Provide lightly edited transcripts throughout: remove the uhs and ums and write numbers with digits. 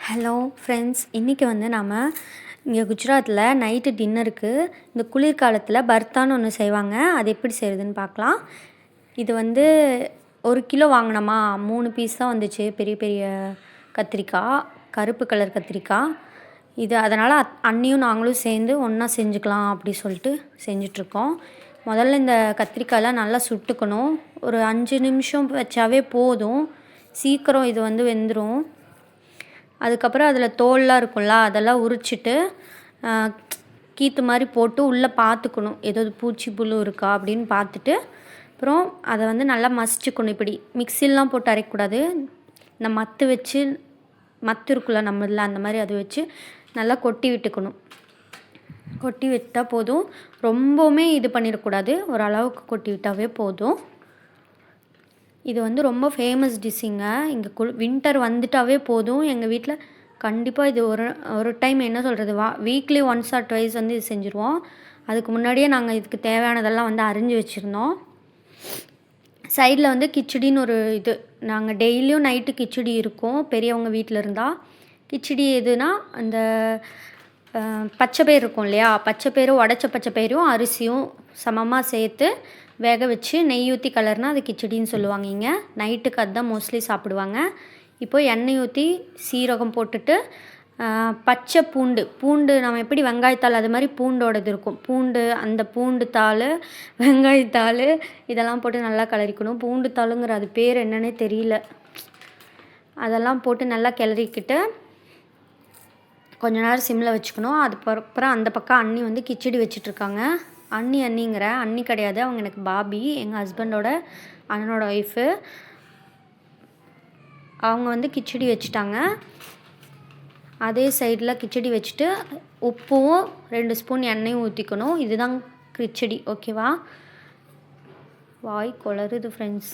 Hello friends, இன்றைக்கி வந்து நம்ம இங்கே குஜராத்தில் நைட்டு டின்னருக்கு இந்த குளிர்காலத்தில் பர்த்தான்னு ஒன்று செய்வாங்க. அது எப்படி செய்கிறதுன்னு பார்க்கலாம். இது வந்து 1 கிலோ வாங்கினோமா, 3 பீஸ் தான் வந்துச்சு. பெரிய பெரிய கத்திரிக்காய், கருப்பு கலர் கத்திரிக்காய். இது அதனால் அண்ணியும் நாங்களும் சேர்ந்து ஒன்றா செஞ்சுக்கலாம் அப்படி சொல்லிட்டு செஞ்சிட்ருக்கோம். முதல்ல இந்த கத்திரிக்காயெலாம் நல்லா சுட்டுக்கணும். ஒரு 5 நிமிஷம் வச்சாவே போதும், சீக்கிரம் இது வந்து வெந்துடும். அதுக்கப்புறம் அதில் தோல்லாம் இருக்கும்ல, அதெல்லாம் உரிச்சிட்டு கீற்று மாதிரி போட்டு உள்ளே பார்த்துக்கணும், ஏதாவது பூச்சி புழு இருக்கா அப்படின்னு பார்த்துட்டு அப்புறம் அதை வந்து நல்லா மசிச்சுக்கணும். இப்படி மிக்சிலாம் போட்டு அரைக்கக்கூடாது. இந்த மத்து இருக்குல்ல நம்மளில், அந்த மாதிரி அதை வச்சு நல்லா கொட்டி விட்டுக்கணும். கொட்டி விட்டால் போதும், ரொம்பவுமே இது பண்ணிடக்கூடாது, ஓரளவுக்கு கொட்டி விட்டாவே போதும். இது வந்து ரொம்ப ஃபேமஸ் டிஷ்ஷுங்க. இங்கே வின்டர் வந்துட்டாவே போதும், எங்கள் வீட்டில் கண்டிப்பாக இது ஒரு டைம் என்ன சொல்கிறது, வீக்லி ஒன்ஸ் ஆர் ட்வைஸ் வந்து இது செஞ்சுருவோம். அதுக்கு முன்னாடியே நாங்கள் இதுக்கு தேவையானதெல்லாம் வந்து அரிஞ்சு வச்சுருந்தோம். சைடில் வந்து கிச்சடின்னு ஒரு இது, நாங்கள் டெய்லியும் நைட்டு கிச்சடி இருக்கும் பெரியவங்க வீட்டில் இருந்தால். கிச்சடி எதுனா அந்த பச்சைப்பயிறு இருக்கும் இல்லையா, பச்சைப்பயிறு, உடச்ச பச்சைப்பயிரும் அரிசியும் சமமாக சேர்த்து வேக வச்சு நெய் ஊற்றி கலர்னால் அது கிச்சடின்னு சொல்லுவாங்க. இங்கே நைட்டுக்கு அதுதான் மோஸ்ட்லி சாப்பிடுவாங்க. இப்போ எண்ணெய் ஊற்றி சீரகம் போட்டுட்டு பச்சை பூண்டு நம்ம எப்படி வெங்காயத்தாள் அது மாதிரி பூண்டோடது இருக்கும், அந்த பூண்டு தாள், வெங்காயத்தாள் இதெல்லாம் போட்டு நல்லா கலரிக்கணும். பூண்டு தாளுங்கிற அது பேர் என்னன்னே தெரியல. அதெல்லாம் போட்டு நல்லா கிளறிக்கிட்டு கொஞ்ச நேரம் சிம்மில் வச்சுக்கணும். அதுக்கப்புறம் அந்த பக்கம் அண்ணி வந்து கிச்சடி வச்சிட்ருக்காங்க. அண்ணி கிடையாது, அவங்க எனக்கு பாபி, எங்கள் ஹஸ்பண்டோட அண்ணனோட ஒய்ஃபு. அவங்க வந்து கிச்சடி வச்சுட்டாங்க. அதே சைடில் கிச்சடி வச்சுட்டு உப்பும் 2 ஸ்பூன் எண்ணெயும் ஊற்றிக்கணும். இதுதான் கிச்சடி, ஓகேவா? வாய் கொளருது ஃப்ரெண்ட்ஸ்,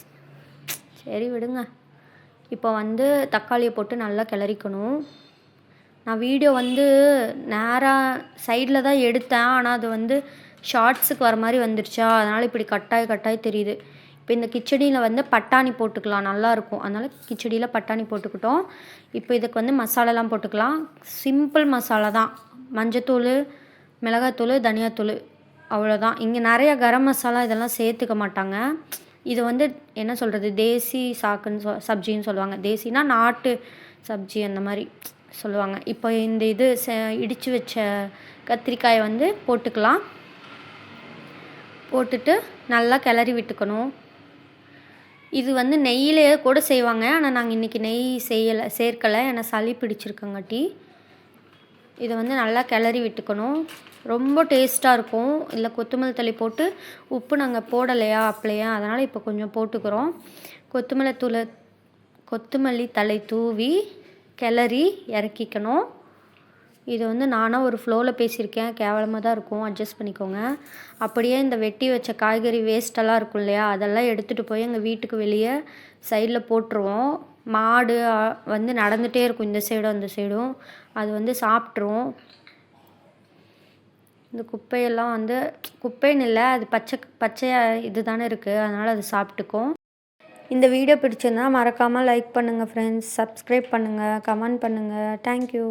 சரி விடுங்க. இப்போ வந்து தக்காளியை போட்டு நல்லா கிளறிக்கணும். நான் வீடியோ வந்து நேராக சைடில் தான் எடுத்தேன், ஆனால் அது வந்து ஷார்ட்ஸுக்கு வர மாதிரி வந்துடுச்சா, அதனால் இப்படி கட்டாய் தெரியுது. இப்போ இந்த கிச்சடியில் வந்து பட்டாணி போட்டுக்கலாம், நல்லாயிருக்கும். அதனால் கிச்சடியில் பட்டாணி போட்டுக்கிட்டோம். இப்போ இதுக்கு வந்து மசாலாலாம் போட்டுக்கலாம். சிம்பிள் மசாலா தான், மஞ்சத்தூள், மிளகாத்தூள், தனியாத்தூள், அவ்வளோதான். இங்கே நிறைய கரம் மசாலா இதெல்லாம் சேர்த்துக்க மாட்டாங்க. இது வந்து என்ன சொல்கிறது, தேசி சப்ஜின்னு சொல்லுவாங்க. தேசினா நாட்டு சப்ஜி அந்த மாதிரி சொல்லுவாங்க. இப்போ இந்த இது இடித்து வச்ச கத்திரிக்காயை வந்து போட்டுக்கலாம். போட்டுட்டு நல்லா கிளறி விட்டுக்கணும். இது வந்து நெய்யிலேயே கூட செய்வாங்க, ஆனால் நாங்கள் இன்றைக்கி நெய் சேர்க்கலை, ஏன்னா சளி பிடிச்சிருக்கங்காட்டி. இதை வந்து நல்லா கிளறி விட்டுக்கணும். ரொம்ப டேஸ்ட்டாக இருக்கும். இதில் கொத்தமல்லி தழை போட்டு, உப்பு நாங்கள் போடலையா அப்பலையா, அதனால் இப்போ கொஞ்சம் போட்டுக்கிறோம். கொத்தமல்லி தழை தூவி கிளறி இறக்கிக்கணும். இது வந்து நானாக ஒரு ஃப்ளோவில் பேசியிருக்கேன், கேவலமாக தான் இருக்கும், அட்ஜஸ்ட் பண்ணிக்கோங்க. அப்படியே இந்த வெட்டி வச்ச காய்கறி வேஸ்ட்டெல்லாம் இருக்கும் இல்லையா, அதெல்லாம் எடுத்துகிட்டு போய் எங்கள் வீட்டுக்கு வெளியே சைடில் போட்டுருவோம். மாடு வந்து நடந்துகிட்டே இருக்கும், இந்த சைடும் அந்த சைடும், அது வந்து சாப்பிட்ருவோம். இந்த குப்பையெல்லாம் வந்து குப்பைன்னு இல்லை, அது பச்சையாக இது தானே இருக்குது, அதனால் அது சாப்பிட்டுக்கும். இந்த வீடியோ பிடிச்சிருந்தா மறக்காமல் லைக் பண்ணுங்கள் ஃப்ரெண்ட்ஸ், சப்ஸ்கிரைப் பண்ணுங்கள், கமெண்ட் பண்ணுங்கள். தேங்க்யூ.